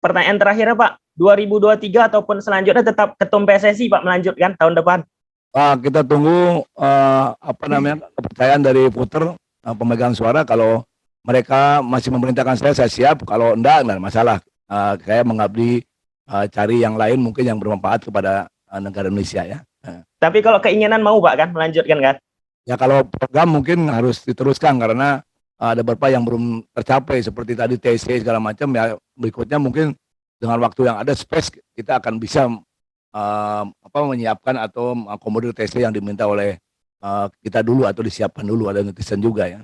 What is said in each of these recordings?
pertanyaan terakhir Pak, 2023 ataupun selanjutnya tetap ketum PSSI Pak melanjutkan tahun depan? Kita tunggu kepercayaan dari voter, pemegang suara. Kalau mereka masih memerintahkan saya siap. Kalau enggak masalah. Saya mengabdi cari yang lain mungkin yang bermanfaat kepada negara Indonesia ya. Tapi kalau keinginan mau Pak kan melanjutkan kan? Ya kalau program mungkin harus diteruskan karena ada beberapa yang belum tercapai seperti tadi TC segala macam ya. Berikutnya mungkin dengan waktu yang ada space kita akan bisa menyiapkan atau akomodir TC yang diminta oleh kita dulu atau disiapkan dulu, ada netizen juga ya.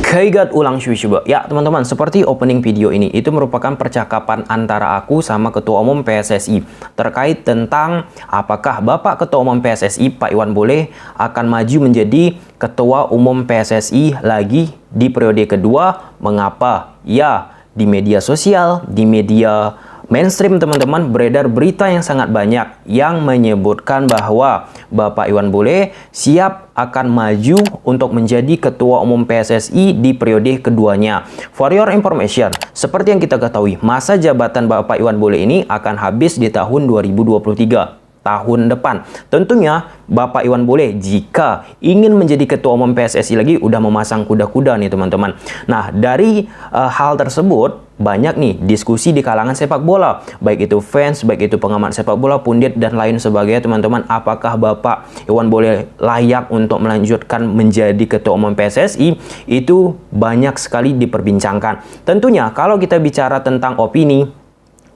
Kaigat ulang syusyuba. Ya teman-teman, seperti opening video ini, itu merupakan percakapan antara aku sama Ketua Umum PSSI terkait tentang apakah Bapak Ketua Umum PSSI Pak Iwan Bule akan maju menjadi Ketua Umum PSSI lagi di periode kedua. Mengapa? Ya, di media sosial, di media mainstream teman-teman beredar berita yang sangat banyak yang menyebutkan bahwa Bapak Iwan Bule siap akan maju untuk menjadi Ketua Umum PSSI di periode keduanya. For your information, seperti yang kita ketahui, masa jabatan Bapak Iwan Bule ini akan habis di tahun 2023. Tahun depan. Tentunya Bapak Iwan Bule jika ingin menjadi Ketua Umum PSSI lagi udah memasang kuda-kuda nih teman-teman. Nah, dari hal tersebut banyak nih diskusi di kalangan sepak bola, baik itu fans, baik itu pengamat sepak bola, pundit dan lain sebagainya teman-teman. Apakah Bapak Iwan Bule layak untuk melanjutkan menjadi Ketua Umum PSSI? Itu banyak sekali diperbincangkan. Tentunya kalau kita bicara tentang opini,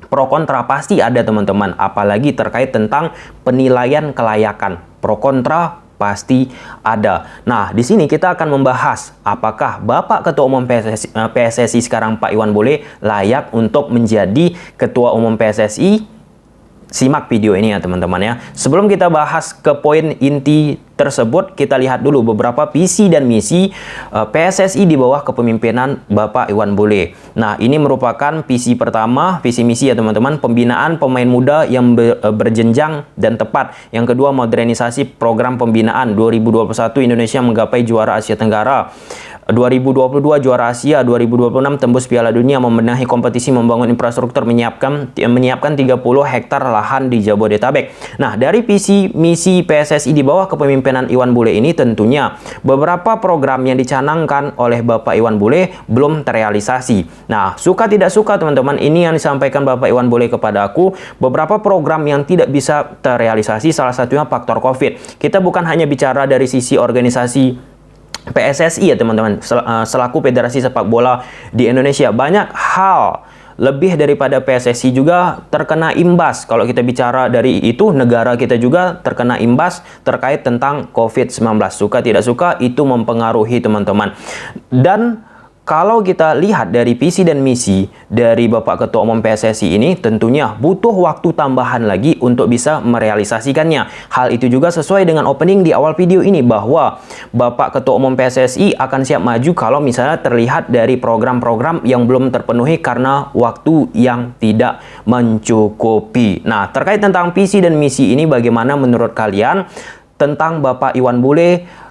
pro kontra pasti ada teman-teman, apalagi terkait tentang penilaian kelayakan. Pro kontra pasti ada. Nah, di sini kita akan membahas apakah Bapak Ketua Umum PSSI sekarang Pak Iwan Bule layak untuk menjadi Ketua Umum PSSI. Simak video ini ya teman-teman ya. Sebelum kita bahas ke poin inti tersebut, kita lihat dulu beberapa visi dan misi PSSI di bawah kepemimpinan Bapak Iwan Bule. Nah, ini merupakan visi pertama, visi misi ya teman-teman, pembinaan pemain muda yang berjenjang dan tepat. Yang kedua, modernisasi program pembinaan. 2021 Indonesia menggapai juara Asia Tenggara. 2022 juara Asia, 2026 tembus Piala Dunia, membenahi kompetisi, membangun infrastruktur, menyiapkan 30 hektar lahan di Jabodetabek. Nah, dari visi misi PSSI di bawah kepemimpinan Iwan Bule ini tentunya beberapa program yang dicanangkan oleh Bapak Iwan Bule belum terrealisasi. Nah, suka tidak suka teman-teman, ini yang disampaikan Bapak Iwan Bule kepada aku, beberapa program yang tidak bisa terrealisasi, salah satunya faktor COVID. Kita bukan hanya bicara dari sisi organisasi PSSI ya teman-teman, selaku Federasi Sepak Bola di Indonesia, banyak hal lebih daripada PSSI juga terkena imbas. Kalau kita bicara dari itu, negara kita juga terkena imbas terkait tentang COVID-19. Suka tidak suka itu mempengaruhi teman-teman. Dan kalau kita lihat dari visi dan misi dari Bapak Ketua Umum PSSI ini, tentunya butuh waktu tambahan lagi untuk bisa merealisasikannya. Hal itu juga sesuai dengan opening di awal video ini, bahwa Bapak Ketua Umum PSSI akan siap maju kalau misalnya terlihat dari program-program yang belum terpenuhi karena waktu yang tidak mencukupi. Nah, terkait tentang visi dan misi ini, bagaimana menurut kalian tentang Bapak Iwan Bule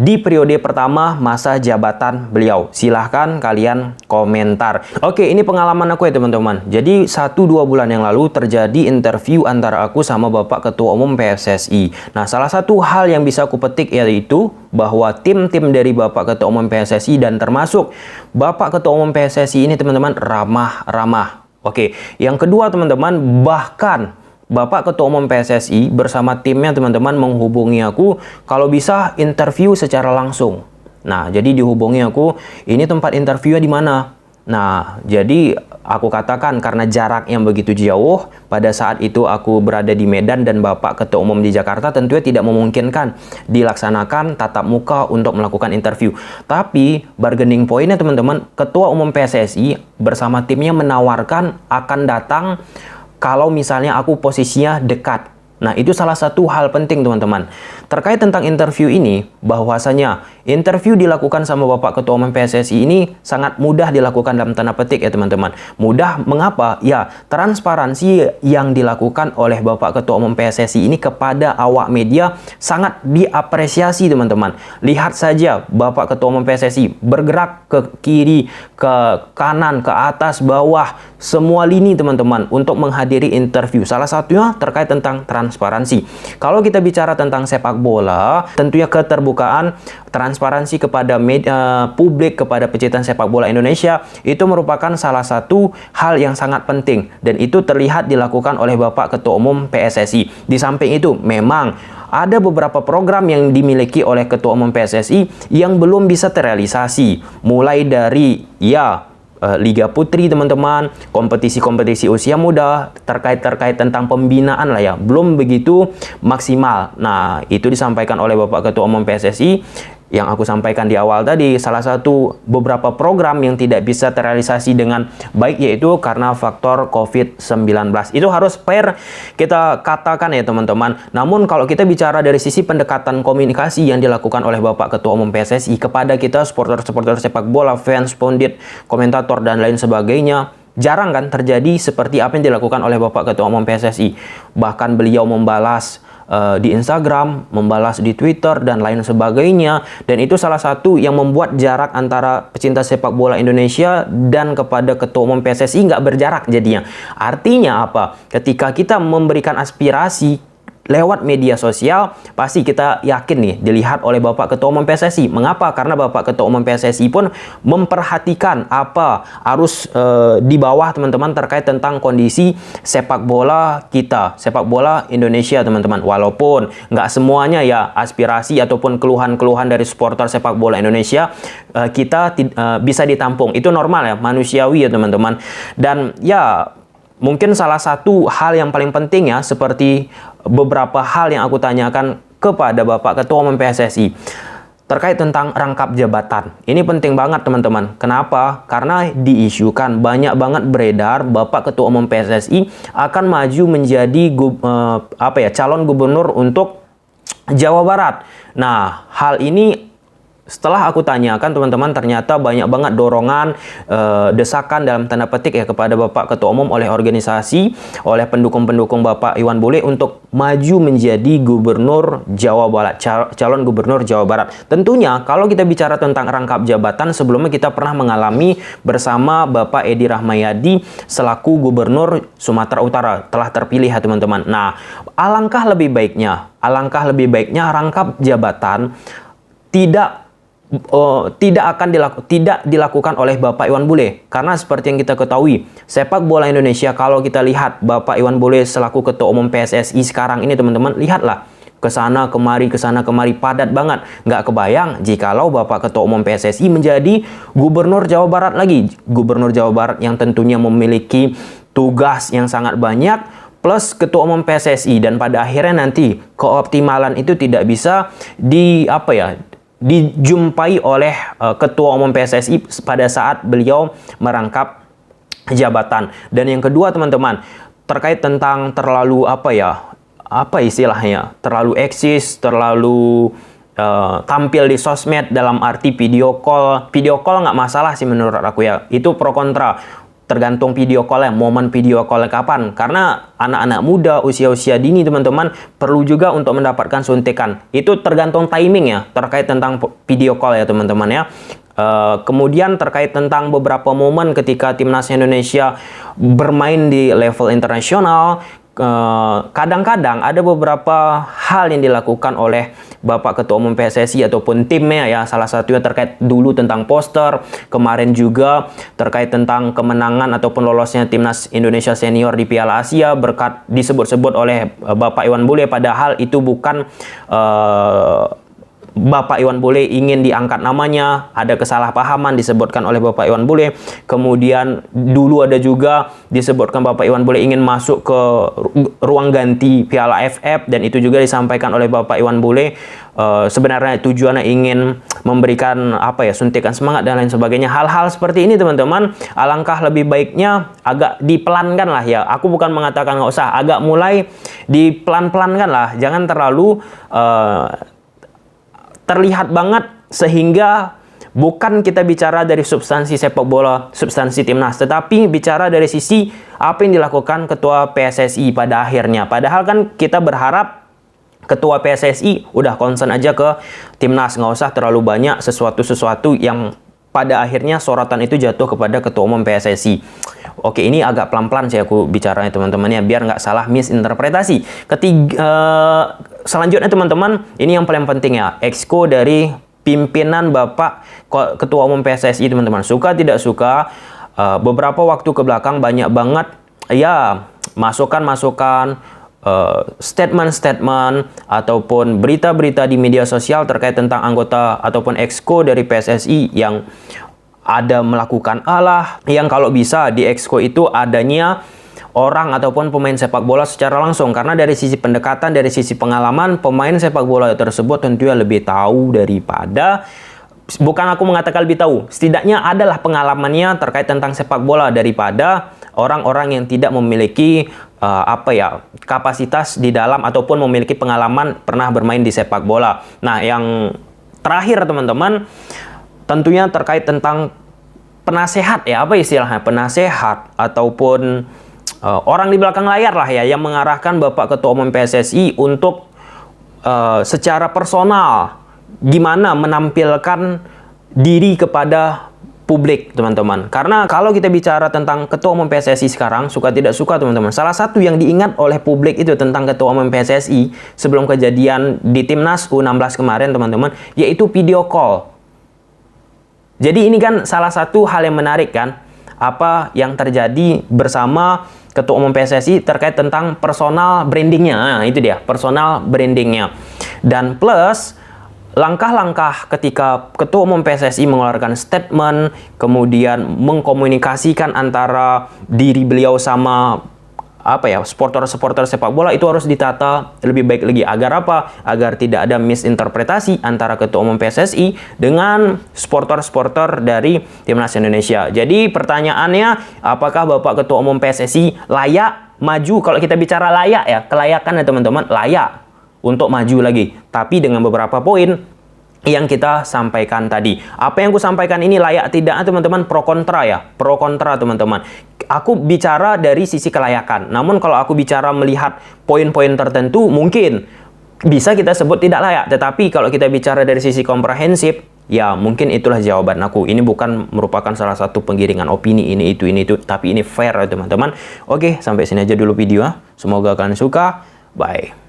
di periode pertama masa jabatan beliau? Silahkan kalian komentar. Oke, ini pengalaman aku ya teman-teman. Jadi 1-2 bulan yang lalu terjadi interview antara aku sama Bapak Ketua Umum PSSI. Nah, salah satu hal yang bisa aku petik yaitu bahwa tim-tim dari Bapak Ketua Umum PSSI dan termasuk Bapak Ketua Umum PSSI ini teman-teman ramah-ramah. Oke, yang kedua teman-teman, bahkan Bapak Ketua Umum PSSI bersama timnya teman-teman menghubungi aku kalau bisa interview secara langsung. Nah, jadi dihubungi aku, ini tempat interviewnya di mana? Nah, jadi aku katakan karena jarak yang begitu jauh, pada saat itu aku berada di Medan dan Bapak Ketua Umum di Jakarta, tentunya tidak memungkinkan dilaksanakan tatap muka untuk melakukan interview. Tapi bargaining pointnya teman-teman, Ketua Umum PSSI bersama timnya menawarkan akan datang kalau misalnya aku posisinya dekat. Nah, itu salah satu hal penting teman-teman. terkait tentang interview ini, bahwasanya interview dilakukan sama Bapak Ketua Umum PSSI ini sangat mudah dilakukan dalam tanda petik ya teman-teman. Mudah mengapa? Ya, transparansi yang dilakukan oleh Bapak Ketua Umum PSSI ini kepada awak media sangat diapresiasi teman-teman. Lihat saja Bapak Ketua Umum PSSI bergerak ke kiri, ke kanan, ke atas, bawah, semua lini teman-teman untuk menghadiri interview. Salah satunya terkait tentang transparansi. Kalau kita bicara tentang sepak bola, tentunya keterbukaan, transparansi kepada media, publik, kepada pecinta sepak bola Indonesia itu merupakan salah satu hal yang sangat penting, dan itu terlihat dilakukan oleh Bapak Ketua Umum PSSI. Di samping itu memang ada beberapa program yang dimiliki oleh Ketua Umum PSSI yang belum bisa terrealisasi, mulai dari Liga Putri teman-teman, kompetisi-kompetisi usia muda, terkait tentang pembinaan lah ya, belum begitu maksimal. Nah, itu disampaikan oleh Bapak Ketua Umum PSSI yang aku sampaikan di awal tadi. Salah satu beberapa program yang tidak bisa terrealisasi dengan baik yaitu karena faktor COVID-19. Itu harus fair kita katakan ya teman-teman. Namun kalau kita bicara dari sisi pendekatan komunikasi yang dilakukan oleh Bapak Ketua Umum PSSI kepada kita supporter-supporter sepak bola, fans, pundit, komentator dan lain sebagainya, jarang kan terjadi seperti apa yang dilakukan oleh Bapak Ketua Umum PSSI. Bahkan beliau membalas di Instagram, membalas di Twitter dan lain sebagainya, dan itu salah satu yang membuat jarak antara pecinta sepak bola Indonesia dan kepada Ketua Umum PSSI nggak berjarak jadinya. Artinya apa? Ketika kita memberikan aspirasi lewat media sosial, pasti kita yakin nih dilihat oleh Bapak Ketua Umum PSSI. Mengapa? Karena Bapak Ketua Umum PSSI pun memperhatikan apa arus di bawah teman-teman terkait tentang kondisi sepak bola kita, sepak bola Indonesia teman-teman. Walaupun nggak semuanya ya aspirasi ataupun keluhan-keluhan dari supporter sepak bola Indonesia kita bisa ditampung. Itu normal ya, manusiawi ya teman-teman. Dan ya mungkin salah satu hal yang paling penting ya, seperti beberapa hal yang aku tanyakan kepada Bapak Ketua Umum PSSI terkait tentang rangkap jabatan. Ini penting banget teman-teman. Kenapa? Karena diisukan banyak banget beredar Bapak Ketua Umum PSSI akan maju menjadi calon gubernur untuk Jawa Barat. Nah, hal ini setelah aku tanyakan teman-teman, ternyata banyak banget dorongan, desakan dalam tanda petik ya kepada Bapak Ketua Umum oleh organisasi, oleh pendukung-pendukung Bapak Iwan Bule untuk maju menjadi gubernur Jawa Barat, calon gubernur Jawa Barat. Tentunya kalau kita bicara tentang rangkap jabatan, sebelumnya kita pernah mengalami bersama Bapak Edi Rahmayadi selaku gubernur Sumatera Utara, telah terpilih ya teman-teman. Nah, alangkah lebih baiknya rangkap jabatan tidak dilakukan oleh Bapak Iwan Bule, karena seperti yang kita ketahui, sepak bola Indonesia, kalau kita lihat Bapak Iwan Bule selaku Ketua Umum PSSI sekarang ini teman-teman, lihatlah kesana kemari padat banget. Nggak kebayang jikalau Bapak Ketua Umum PSSI menjadi gubernur Jawa Barat lagi, gubernur Jawa Barat yang tentunya memiliki tugas yang sangat banyak plus Ketua Umum PSSI, dan pada akhirnya nanti keoptimalan itu tidak bisa dijumpai oleh Ketua Umum PSSI pada saat beliau merangkap jabatan. Dan yang kedua teman-teman, terkait tentang terlalu terlalu eksis, terlalu tampil di sosmed dalam arti video call nggak masalah sih menurut aku ya, itu pro kontra. Tergantung video call-nya, momen video call kapan. Karena anak-anak muda usia-usia dini teman-teman perlu juga untuk mendapatkan suntikan. Itu tergantung timing ya, terkait tentang video call ya teman-teman ya. Kemudian terkait tentang beberapa momen ketika timnas Indonesia bermain di level internasional, kadang-kadang ada beberapa hal yang dilakukan oleh Bapak Ketua Umum PSSI ataupun timnya ya. Salah satunya terkait dulu tentang poster, kemarin juga terkait tentang kemenangan ataupun lolosnya timnas Indonesia senior di Piala Asia berkat disebut-sebut oleh Bapak Iwan Bule, padahal itu bukan Bapak Iwan Bule ingin diangkat namanya, ada kesalahpahaman disebutkan oleh Bapak Iwan Bule. Kemudian dulu ada juga disebutkan Bapak Iwan Bule ingin masuk ke ruang ganti Piala AFF, dan itu juga disampaikan oleh Bapak Iwan Bule. Sebenarnya tujuannya ingin memberikan suntikan semangat dan lain sebagainya. Hal-hal seperti ini teman-teman, alangkah lebih baiknya agak dipelankan lah ya. Aku bukan mengatakan nggak usah, agak mulai dipelan-pelankan lah, jangan terlalu terlihat banget sehingga bukan kita bicara dari substansi sepak bola, substansi timnas, tetapi bicara dari sisi apa yang dilakukan ketua PSSI pada akhirnya. Padahal kan kita berharap ketua PSSI udah concern aja ke timnas, nggak usah terlalu banyak sesuatu yang pada akhirnya sorotan itu jatuh kepada ketua umum PSSI. Oke, ini agak pelan-pelan sih aku bicaranya teman-teman ya, biar nggak salah misinterpretasi. Selanjutnya teman-teman, ini yang paling penting ya, exco dari pimpinan Bapak Ketua Umum PSSI teman-teman. Suka tidak suka, beberapa waktu ke belakang banyak banget ya masukan-masukan, statement-statement ataupun berita-berita di media sosial terkait tentang anggota ataupun exco dari PSSI yang ada melakukan yang kalau bisa di exco itu adanya orang ataupun pemain sepak bola secara langsung, karena dari sisi pendekatan, dari sisi pengalaman, pemain sepak bola tersebut tentunya lebih tahu daripada, bukan aku mengatakan lebih tahu, setidaknya adalah pengalamannya terkait tentang sepak bola daripada orang-orang yang tidak memiliki kapasitas di dalam ataupun memiliki pengalaman pernah bermain di sepak bola. Nah, yang terakhir teman-teman, tentunya terkait tentang penasehat ya, apa istilahnya, penasehat ataupun orang di belakang layar lah ya, yang mengarahkan Bapak Ketua Umum PSSI untuk secara personal gimana menampilkan diri kepada publik teman-teman. Karena kalau kita bicara tentang Ketua Umum PSSI sekarang, suka tidak suka teman-teman, salah satu yang diingat oleh publik itu tentang Ketua Umum PSSI sebelum kejadian di Timnas U16 kemarin teman-teman, yaitu video call. Jadi ini kan salah satu hal yang menarik kan, apa yang terjadi bersama Ketua Umum PSSI terkait tentang personal brandingnya. Nah, itu dia, personal brandingnya. Dan plus langkah-langkah ketika Ketua Umum PSSI mengeluarkan statement, kemudian mengkomunikasikan antara diri beliau sama supporter-supporter sepak bola, itu harus ditata lebih baik lagi. Agar apa? Agar tidak ada misinterpretasi antara Ketua Umum PSSI dengan supporter-supporter dari Timnas Indonesia. Jadi pertanyaannya, apakah Bapak Ketua Umum PSSI layak maju? Kalau kita bicara layak ya, kelayakan ya teman-teman, layak untuk maju lagi. Tapi dengan beberapa poin yang kita sampaikan tadi. Apa yang aku sampaikan ini layak tidak teman-teman, pro kontra ya, pro kontra teman-teman. Aku bicara dari sisi kelayakan. Namun kalau aku bicara melihat poin-poin tertentu, mungkin bisa kita sebut tidak layak. Tetapi kalau kita bicara dari sisi komprehensif, ya mungkin itulah jawaban aku. Ini bukan merupakan salah satu penggiringan opini ini itu, tapi ini fair ya teman-teman. Oke, sampai sini aja dulu video. Semoga kalian suka. Bye.